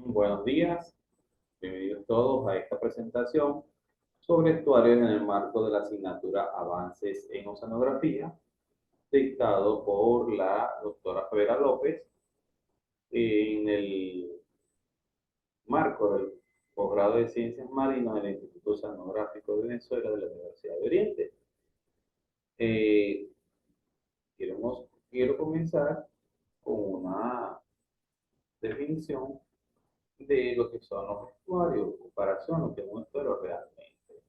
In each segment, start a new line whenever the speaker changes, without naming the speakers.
Buenos días, bienvenidos todos a esta presentación sobre estuarios en el marco de la asignatura Avances en Oceanografía, dictado por la doctora Vera López en el marco del posgrado de Ciencias Marinas del Instituto Oceanográfico de Venezuela de la Universidad de Oriente. Eh, quiero comenzar con una definición de lo que son los estuarios, comparación, lo que es un estuario realmente.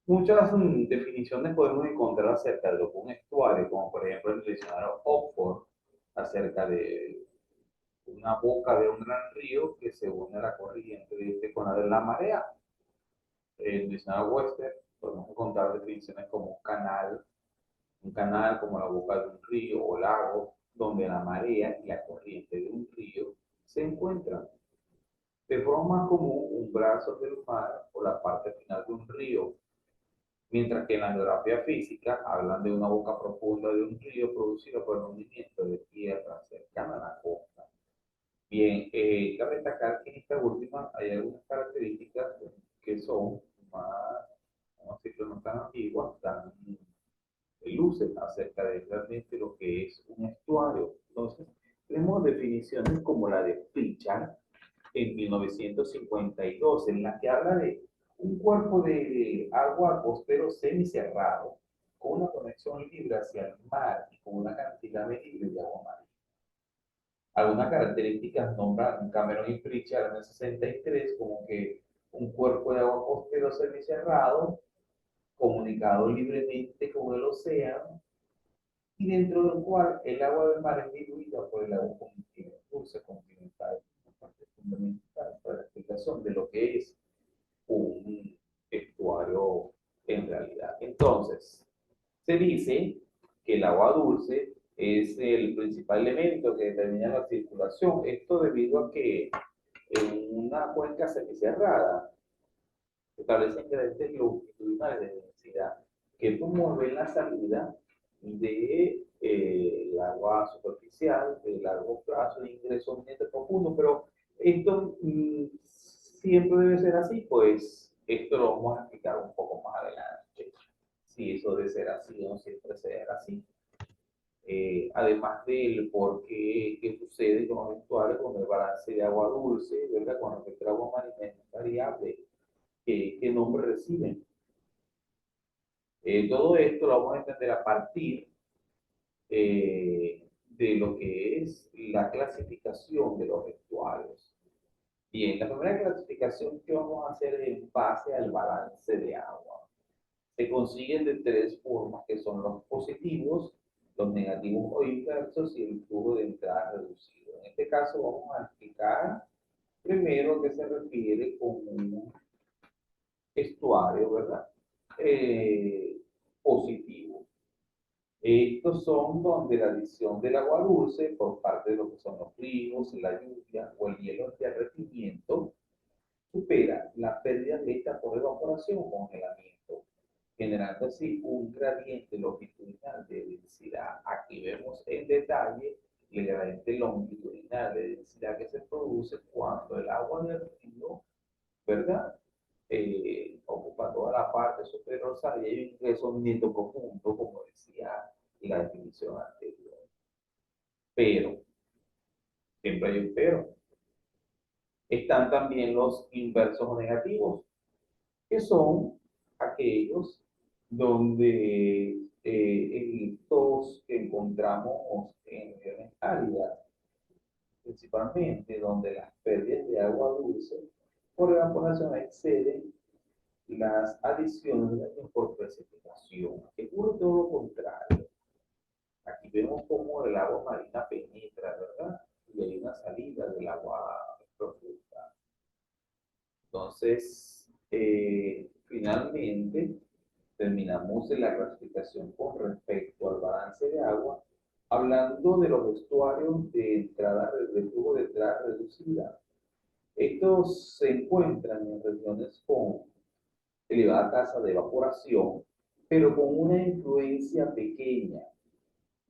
Muchas definiciones podemos encontrar acerca de lo que es un estuario, como por ejemplo el diccionario Oxford, acerca de una boca de un gran río que se une a la corriente de este con la de la marea. El diccionario Webster podemos encontrar definiciones como un canal como la boca de un río o lago, donde la marea y la corriente de un río se encuentran. De forma más común, un brazo del mar o la parte final de un río, mientras que en la geografía física hablan de una boca profunda de un río producido por el hundimiento de tierra cercana a la costa. Bien, cabe destacar que en esta última hay algunas características que son más, vamos a decirlo, no tan antiguas, tan luces acerca de realmente lo que es un estuario. Entonces, tenemos definiciones como la de Pritchard en 1952, en la que habla de un cuerpo de agua costero semicerrado, con una conexión libre hacia el mar y con una cantidad medible de agua marina. Algunas características nombran Cameron y Pritchard en el 63 como que un cuerpo de agua costero semicerrado, comunicado libremente con el océano, y dentro del cual el agua del mar es diluida por el agua dulce continental, una parte fundamental para la explicación de lo que es un estuario en realidad. Entonces, se dice que el agua dulce es el principal elemento que determina la circulación. Esto debido a que en una cuenca semicerrada se establecen gradientes longitudinales de densidad que promueven la salida de agua superficial, de largo plazo, de ingreso ambiente profundo, pero esto siempre debe ser así, pues esto lo vamos a explicar un poco más adelante, si eso debe ser así o no siempre será así. Además del por qué, qué sucede con los estuarios con el balance de agua dulce, ¿verdad? Con respecto al agua marina es variable, qué nombre reciben. Todo esto lo vamos a entender a partir de lo que es la clasificación de los estuarios. Bien, la primera clasificación que vamos a hacer es en base al balance de agua. Se consiguen de tres formas, que son los positivos, los negativos o inversos y el flujo de entrada reducido. En este caso vamos a explicar primero a qué se refiere con un estuario, ¿verdad? Positivo. Estos son donde la adición del agua dulce por parte de lo que son los ríos, la lluvia o el hielo de derretimiento supera la pérdida neta por evaporación o congelamiento, generando así un gradiente longitudinal de densidad. Aquí vemos en detalle el gradiente longitudinal de densidad que se produce cuando el agua del río, ¿verdad? Ocupa toda la parte superior, y hay un ingreso hundimiento profundo, como decía la definición anterior. Pero, siempre hay un pero. Están también los inversos o negativos, que son aquellos donde estos que encontramos en regiones áridas, principalmente donde las pérdidas de agua dulce por evaporación exceden las adiciones por precipitación. Aquí ocurre todo lo contrario. Aquí vemos cómo el agua marina penetra, ¿verdad? Y hay una salida del agua profunda. Entonces, finalmente, terminamos en la clasificación con respecto al balance de agua, hablando de los estuarios de entrada, de flujo de entrada reducida. Estos se encuentran en regiones con elevada tasa de evaporación, pero con una influencia pequeña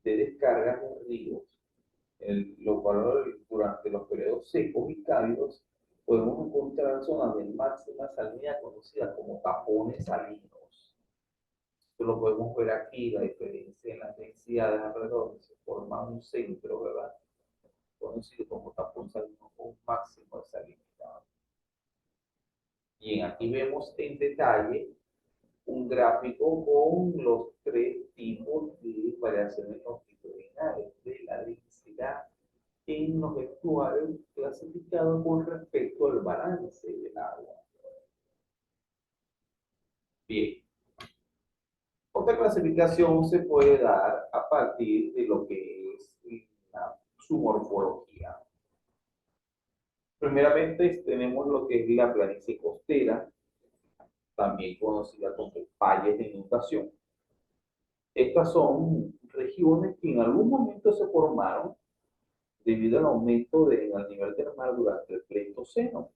de descargas de ríos, lo cual durante los periodos secos y cálidos podemos encontrar zonas de máxima salinidad conocidas como tapones salinos. Esto lo podemos ver aquí, la diferencia en las densidades alrededor, se forma un centro, ¿verdad? Conocido como tapón salino con un máximo de salinidad. Bien, aquí vemos en detalle un gráfico con los tres tipos de variaciones longitudinales de la densidad en los estuarios clasificados con respecto al balance del agua. Bien, otra clasificación se puede dar a partir de lo que es su morfología. Primeramente tenemos lo que es la planicie costera, también conocida como valles de inundación. Estas son regiones que en algún momento se formaron debido al aumento del nivel del mar durante el Pleistoceno.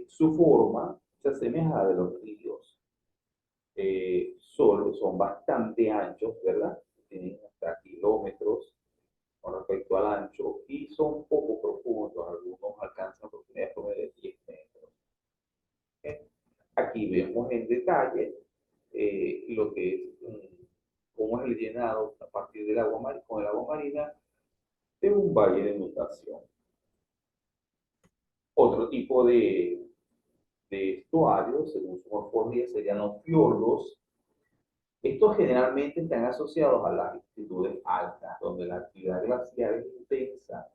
Su forma se asemeja a la de los ríos. Solo son bastante anchos, ¿verdad? Tienen hasta kilómetros con respecto al ancho y son poco profundos. Algunos alcanzan profundidades de 10 metros. Aquí vemos en detalle lo que es cómo es el llenado a partir del agua marina, con el agua marina de un valle de inundación. Otro tipo de estuarios, según su morfología, serían los fiordos. Estos generalmente están asociados a las altitudes altas, donde la actividad glacial es intensa.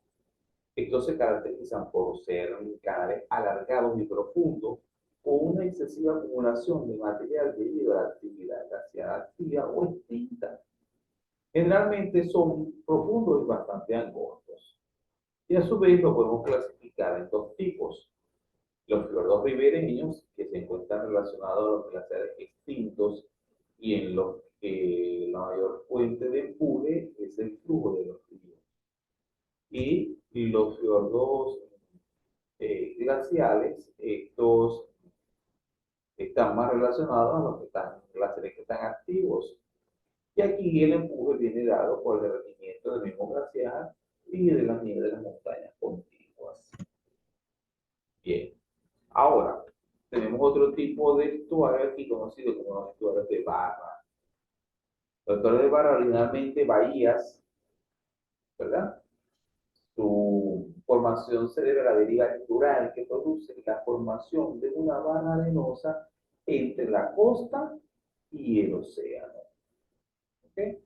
Estos se caracterizan por ser canales alargados y profundos, con una excesiva acumulación de material debido a la actividad glacial activa o extinta. Generalmente son profundos y bastante angostos. Y a su vez lo podemos clasificar en dos tipos. Los fiordos ribereños, que se encuentran relacionados a los glaciares extintos y en los que la mayor fuente de empuje es el flujo de los ríos. Y los fiordos glaciales, estos están más relacionados a los glaciares que están activos. Y aquí el empuje viene dado por el derretimiento del mismo glaciar y de la nieve de las montañas contiguas. Bien, ahora tenemos otro tipo de estuario aquí conocido como los estuarios de barra. Los estuarios de barra originalmente bahías, ¿verdad? Su formación se debe a la deriva natural que produce la formación de una barra arenosa entre la costa y el océano. ¿Okay?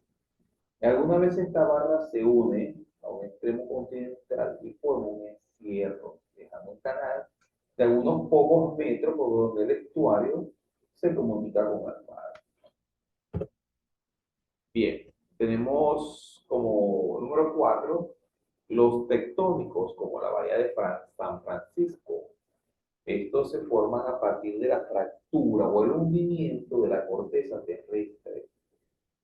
Alguna vez esta barra se une a un extremo continental y forma un encierro, dejando un canal de algunos pocos metros por donde el estuario se comunica con el mar. Bien, tenemos como número 4 los tectónicos, como la bahía de San Francisco. Estos se forman a partir de la fractura o el hundimiento de la corteza terrestre,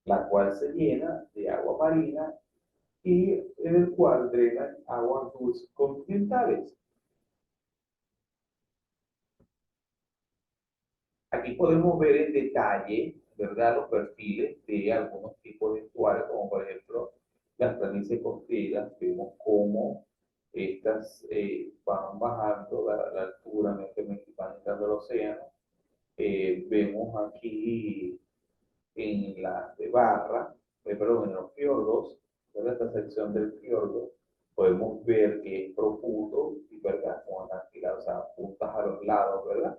la cual se llena de agua marina y en el cual drenan aguas dulces continentales. Aquí podemos ver en detalle, ¿verdad?, los perfiles de algunos tipos de estuarios, como por ejemplo las planicies costeras. Vemos cómo estas van bajando la altura, van entrando al océano. Vemos aquí en las de barra, perdón, en los fiordos, ¿verdad? Esta sección del fiordo, podemos ver que es profundo y, ¿verdad?, con acantilados, o sea, puntas a los lados, ¿verdad?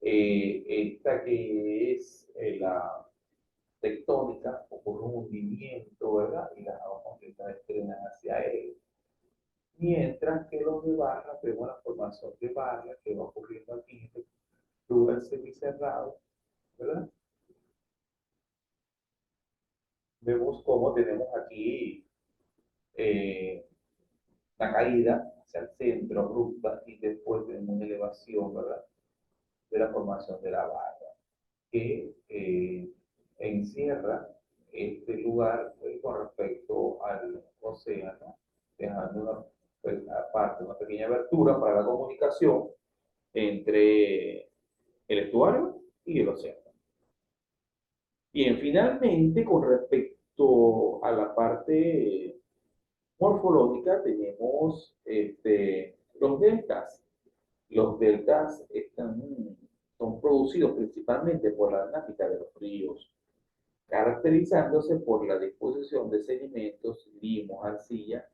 Esta que es la tectónica, ocurre un hundimiento, ¿verdad? Y las aguas completas estrenan hacia él. Mientras que los de barra, vemos la formación de barra que va ocurriendo aquí en este lugar semicerrado, ¿verdad? Vemos cómo tenemos aquí la caída hacia el centro, abrupta, y después tenemos una elevación, ¿verdad?, de la formación de la barra, que encierra este lugar con respecto al océano, dejando una pequeña abertura para la comunicación entre el estuario y el océano. Bien, finalmente, con respecto a la parte morfológica tenemos los deltas. Los deltas son producidos principalmente por la dinámica de los ríos, caracterizándose por la disposición de sedimentos, limos, arcilla,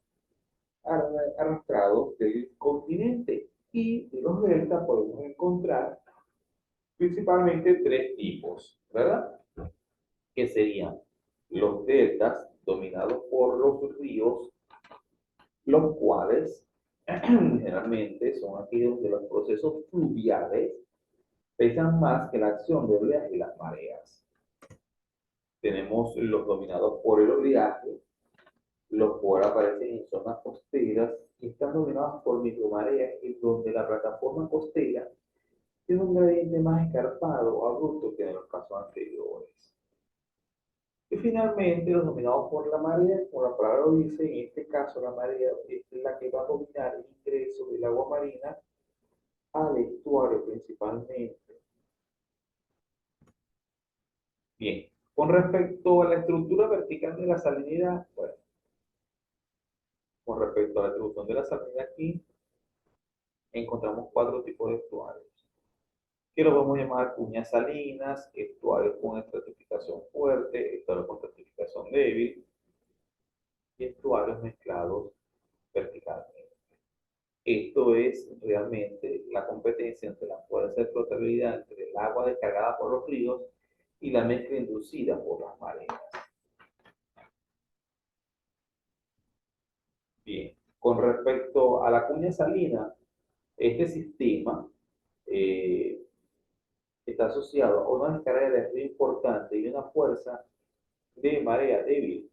arrastrados del continente. Y de los deltas podemos encontrar principalmente tres tipos, ¿verdad? Que serían los deltas dominados por los ríos, los cuales generalmente son aquellos de los procesos fluviales pesan más que la acción de oleaje y las mareas. Tenemos los dominados por el oleaje, los cuales aparecen en zonas costeras y están dominados por micromareas, y donde la plataforma costera tiene un gradiente más escarpado o abrupto que en los casos anteriores. Y finalmente, los dominados por la marea, como la palabra lo dice, en este caso la marea es la que va a dominar el ingreso del agua marina al estuario principalmente. Bien, con respecto a la estructura vertical de la salinidad, bueno, con respecto a la distribución de la salinidad aquí, encontramos cuatro tipos de estuarios, que lo vamos a llamar cuñas salinas, estuarios con estratificación fuerte, estuarios con estratificación débil y estuarios mezclados verticalmente. Esto es realmente la competencia entre la fuerza de flotabilidad entre el agua descargada por los ríos y la mezcla inducida por las mareas. Bien, con respecto a la cuña salina, este sistema eh, está asociado a una descarga de río importante y una fuerza de marea débil.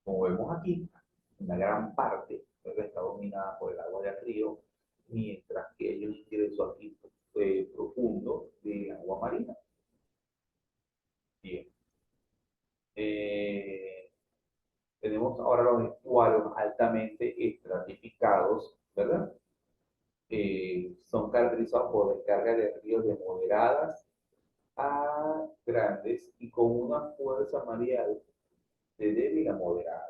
Como vemos aquí, una gran parte está dominada por el agua del río, mientras que hay un ingreso aquí profundo de agua marina. Bien. Eh, Tenemos ahora los estuarios altamente estratificados, ¿verdad? Son caracterizados por descarga de ríos de moderadas a grandes y con una fuerza mareal de débil a moderada.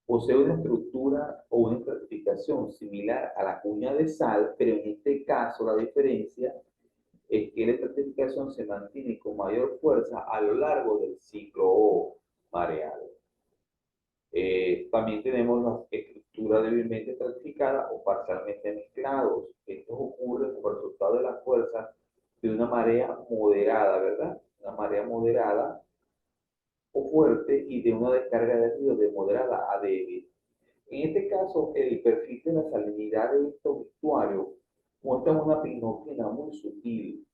Posee una estructura o una estratificación similar a la cuña de sal, pero en este caso la diferencia es que la estratificación se mantiene con mayor fuerza a lo largo del ciclo mareal. También tenemos las estructuras débilmente estratificadas o parcialmente mezclados. Esto ocurre como resultado de la fuerza de una marea moderada, ¿verdad? Una marea moderada o fuerte y de una descarga de río de moderada a débil. En este caso, el perfil de la salinidad de estos estuarios muestra una pinóquina muy sutil,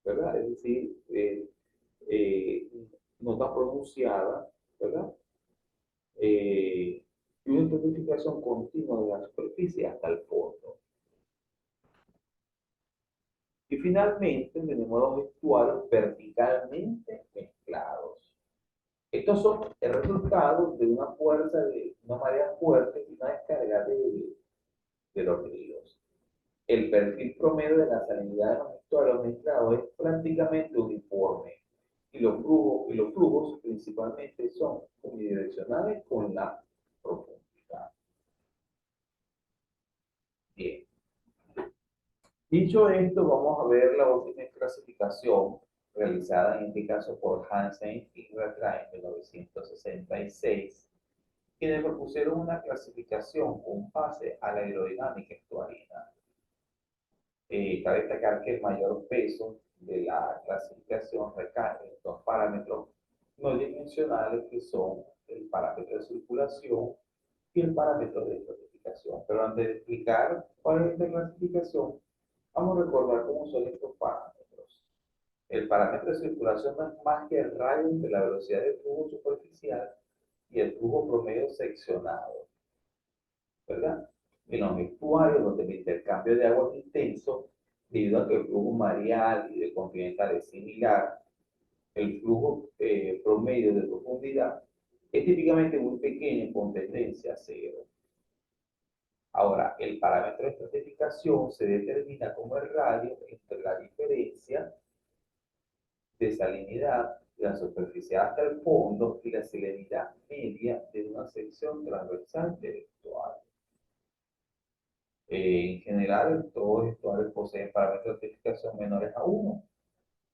¿verdad? Es decir, eh, no tan pronunciada, ¿verdad? Y una intensificación continua de la superficie hasta el fondo. Y finalmente tenemos los estuarios verticalmente mezclados. Estos son el resultado de una fuerza de una marea fuerte y una descarga de los ríos. El perfil promedio de la salinidad de los estuarios mezclados es prácticamente uniforme y los flujos principalmente son unidireccionales con la profundidad. Bien. Dicho esto, vamos a ver la última clasificación realizada en este caso por Hansen y Rattray en 1966, quienes propusieron una clasificación con base a la aerodinámica estuarina. Cabe destacar que el mayor peso de la clasificación recae en dos parámetros no dimensionales que son el parámetro de circulación y el parámetro de estratificación. Pero antes de explicar cuál es esta clasificación, vamos a recordar cómo son estos parámetros. El parámetro de circulación no es más que el radio entre la velocidad del flujo superficial y el flujo promedio seccionado, ¿verdad? En los estuarios donde el intercambio de agua es intenso, debido a que el flujo mareal y de continental es similar, el flujo promedio de profundidad es típicamente muy pequeño con tendencia a cero. Ahora, el parámetro de estratificación se determina como el radio entre la diferencia de salinidad de la superficie hasta el fondo y la salinidad media de una sección transversal del estuario. En general, todos los estuarios poseen parámetros de estratificación menores a 1.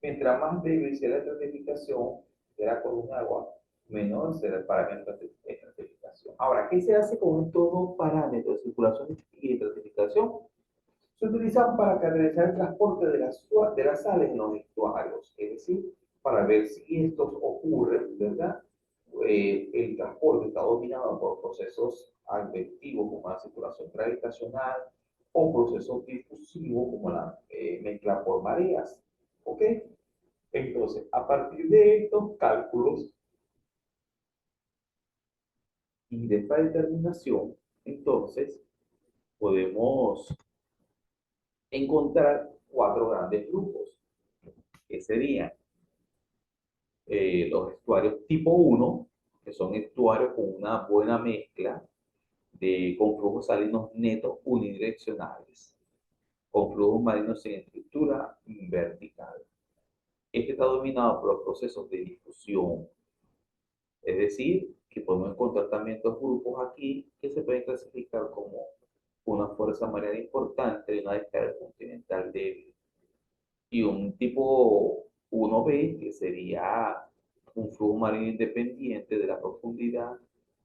Mientras más débil sea la estratificación de la columna de agua, menor será el parámetro de estratificación. Ahora, ¿qué se hace con estos dos parámetros de circulación y estratificación? Se utilizan para caracterizar el transporte de las sales en los estuarios, es decir, para ver si estos ocurren, ¿verdad? El transporte está dominado por procesos adventivos como la circulación gravitacional o procesos difusivos como la mezcla por mareas. ¿Ok? Entonces, a partir de estos cálculos y de esta determinación, entonces podemos encontrar cuatro grandes grupos, que serían los estuarios tipo 1, que son estuarios con una buena mezcla con flujos salinos netos unidireccionales, con flujos marinos sin estructura vertical. Este está dominado por los procesos de difusión, es decir, que podemos encontrar también dos grupos aquí que se pueden clasificar como una fuerza marina importante y una descarga continental débil. Y un tipo 1B, que sería un flujo marino independiente de la profundidad,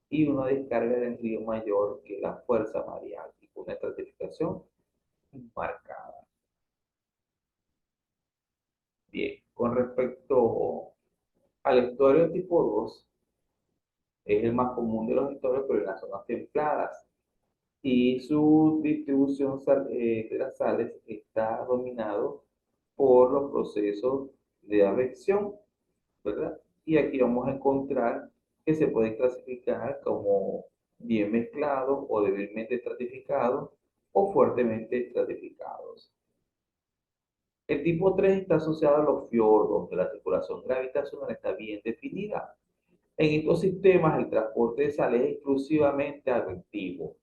y una descarga del río mayor, que es la fuerza mareática, una estratificación marcada. Bien, con respecto al estuario tipo 2, es el más común de los estuarios, pero en las zonas templadas. Y su distribución de las sales está dominado por los procesos de advección, ¿verdad? Y aquí vamos a encontrar que se puede clasificar como bien mezclados o débilmente estratificados o fuertemente estratificados. El tipo 3 está asociado a los fiordos, donde la circulación gravitacional está bien definida. En estos sistemas el transporte de sales es exclusivamente adventivo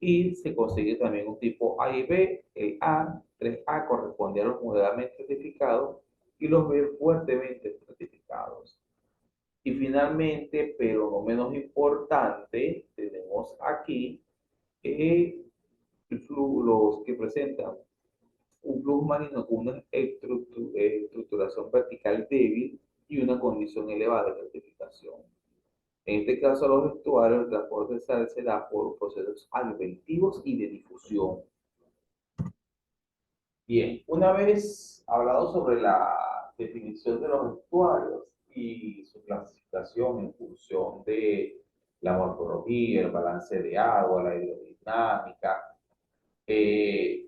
y se consigue también un tipo A y B. El A, 3A, corresponde a los moderadamente estratificados y los B fuertemente estratificados. Y finalmente, pero no menos importante, tenemos aquí los que presentan un flujo marino con una estructuración vertical débil y una condición elevada de estratificación. En este caso, los estuarios, el transporte se da por procesos adventivos y de difusión. Bien, una vez hablado sobre la definición de los estuarios y su clasificación en función de la morfología, el balance de agua, la hidrodinámica, eh,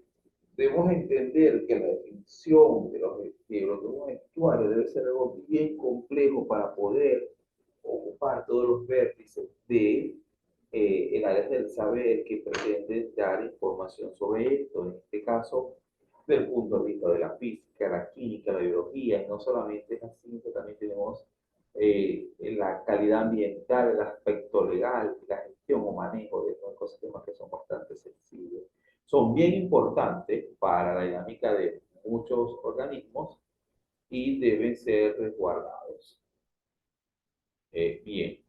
debemos entender que la definición de un estuario debe ser algo bien complejo para poder ocupar todos los vértices de el área del saber que pretende dar información sobre esto, en este caso, desde el punto de vista de la física, la química, la biología, y no solamente es así, sino también tenemos la calidad ambiental, el aspecto legal, la gestión o manejo de estos cosas, temas que son bastante sensibles. Son bien importantes para la dinámica de muchos organismos y deben ser resguardados. Bien,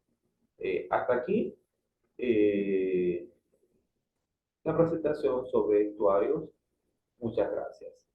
hasta aquí la presentación sobre estuarios. Muchas gracias.